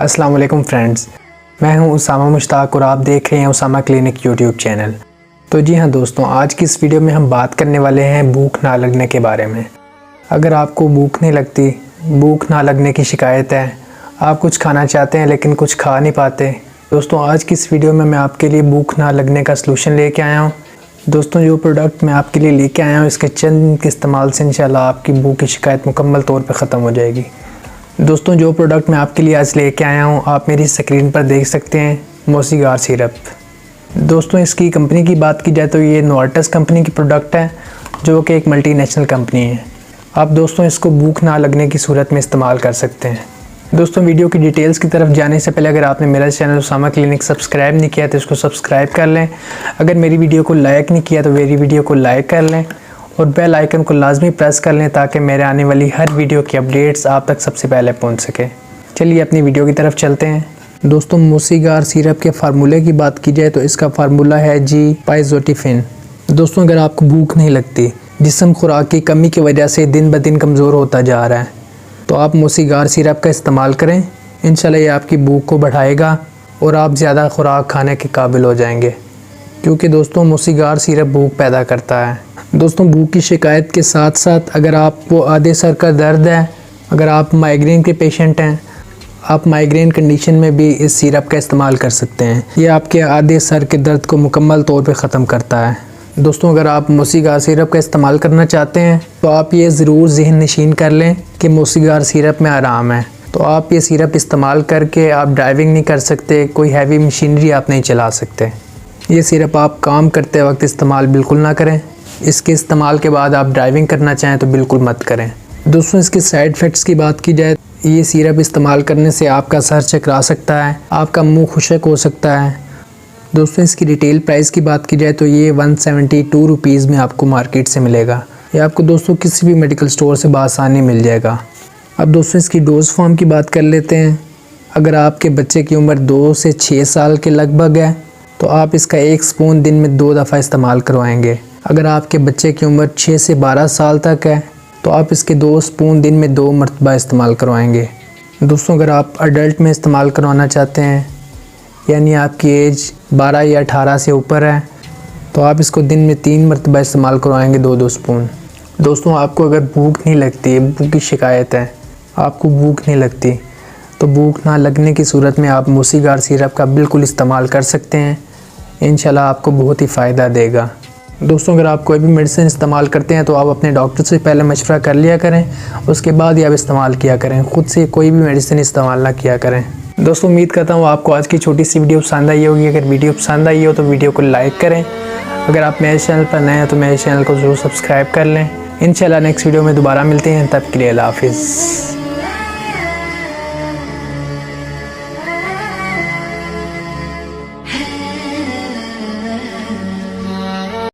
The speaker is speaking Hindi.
अस्सलाम वालेकुम फ्रेंड्स, मैं हूं उसामा मुश्ताक और आप देख रहे हैं उसामा क्लिनिक यूट्यूब चैनल। तो जी हाँ दोस्तों, आज की इस वीडियो में हम बात करने वाले हैं भूख ना लगने के बारे में। अगर आपको भूख नहीं लगती, भूख ना लगने की शिकायत है, आप कुछ खाना चाहते हैं लेकिन कुछ खा नहीं पाते, दोस्तों आज की इस वीडियो में मैं आपके लिए भूख ना लगने का सलूशन लेके आया हूँ। दोस्तों जो प्रोडक्ट मैं आपके लिए लेके आया हूँ, इसके चंद दिन के इस्तेमाल से इंशाल्लाह आपकी भूख की शिकायत मुकम्मल तौर पर ख़त्म हो जाएगी। दोस्तों जो प्रोडक्ट मैं आपके लिए आज लेके आया हूँ, आप मेरी स्क्रीन पर देख सकते हैं, मोसीगार सिरप। दोस्तों इसकी कंपनी की बात की जाए तो ये नोवार्टस कंपनी की प्रोडक्ट है, जो कि एक मल्टीनेशनल कंपनी है। आप दोस्तों इसको भूख ना लगने की सूरत में इस्तेमाल कर सकते हैं। दोस्तों वीडियो की डिटेल्स की तरफ जाने से पहले अगर आपने मेरा चैनल उसामा क्लिनिक सब्सक्राइब नहीं किया तो इसको सब्सक्राइब कर लें। अगर मेरी वीडियो को लाइक नहीं किया तो मेरी वीडियो को लाइक कर लें और बेल आइकन को लाजमी प्रेस कर लें ताकि मेरे आने वाली हर वीडियो की अपडेट्स आप तक सबसे पहले पहुंच सके। चलिए अपनी वीडियो की तरफ चलते हैं। दोस्तों मोसीगार सिरप के फार्मूले की बात की जाए तो इसका फार्मूला है जी पाइजोटिफिन। दोस्तों अगर आपको भूख नहीं लगती, जिस्म खुराक की कमी की वजह से दिन ब दिन कमज़ोर होता जा रहा है, तो आप मोसीगार सिरप का इस्तेमाल करें। इंशाल्लाह ये आपकी भूख को बढ़ाएगा और आप ज़्यादा खुराक खाने के काबिल हो जाएंगे, क्योंकि दोस्तों मोसीगार सिरप भूख पैदा करता है। दोस्तों भूख की शिकायत के साथ साथ अगर आपको आधे सर का दर्द है, अगर आप माइग्रेन के पेशेंट हैं, आप माइग्रेन कंडीशन में भी इस सिरप का इस्तेमाल कर सकते हैं। ये आपके आधे सर के दर्द को मुकम्मल तौर पे ख़त्म करता है। दोस्तों अगर आप मोसीगार सिरप का इस्तेमाल करना चाहते हैं तो आप ये ज़रूर ज़हन नशीन कर लें कि मोसीगार सिरप में आराम है। तो आप ये सिरप इस्तेमाल करके आप ड्राइविंग नहीं कर सकते, कोई हैवी मशीनरी आप नहीं चला सकते। ये सिरप आप काम करते वक्त इस्तेमाल बिल्कुल ना करें। इसके इस्तेमाल के बाद आप ड्राइविंग करना चाहें तो बिल्कुल मत करें। दोस्तों इसके साइड इफ़ेक्ट्स की बात की जाए, ये सिरप इस्तेमाल करने से आपका सर चकरा सकता है, आपका मुंह खुशक हो सकता है। दोस्तों इसकी रिटेल प्राइस की बात की जाए तो ये 172 रुपीज़ में आपको मार्केट से मिलेगा। ये आपको दोस्तों किसी भी मेडिकल स्टोर से बआसानी मिल जाएगा। अब दोस्तों इसकी डोज़ फॉर्म की बात कर लेते हैं। अगर आपके बच्चे की उम्र 2 से 6 साल के लगभग है तो आप इसका 1 स्पून दिन में 2 दफ़ा इस्तेमाल करवाएंगे। अगर आपके बच्चे की उम्र 6 से 12 साल तक है तो आप इसके 2 स्पून दिन में 2 मरतबा इस्तेमाल करवाएंगे। दोस्तों अगर आप अडल्ट में इस्तेमाल करवाना चाहते हैं, यानी आपकी एज 12 या 18 से ऊपर है, तो आप इसको दिन में 3 मरतबा इस्तेमाल करवाएंगे 2-2 स्पून। दोस्तों आपको अगर भूख नहीं लगती, भूख की शिकायत है, आपको भूख नहीं लगती, तो भूख ना लगने की सूरत में आप मोसीगार सिरप का बिल्कुल इस्तेमाल कर सकते हैं। इंशाल्लाह आपको बहुत ही फ़ायदा देगा। दोस्तों अगर आप कोई भी मेडिसिन इस्तेमाल करते हैं तो आप अपने डॉक्टर से पहले मशवरा कर लिया करें, उसके बाद ही आप इस्तेमाल किया करें। ख़ुद से कोई भी मेडिसिन इस्तेमाल ना किया करें। दोस्तों उम्मीद करता हूँ आपको आज की छोटी सी वीडियो पसंद आई होगी। अगर वीडियो पसंद आई हो तो वीडियो को लाइक करें। अगर आप मेरे चैनल पर नए हैं तो मेरे चैनल को ज़रूर सब्सक्राइब कर लें। इंशाल्लाह नेक्स्ट वीडियो में दोबारा मिलते हैं, तब के लिए अल्लाह हाफ़िज़।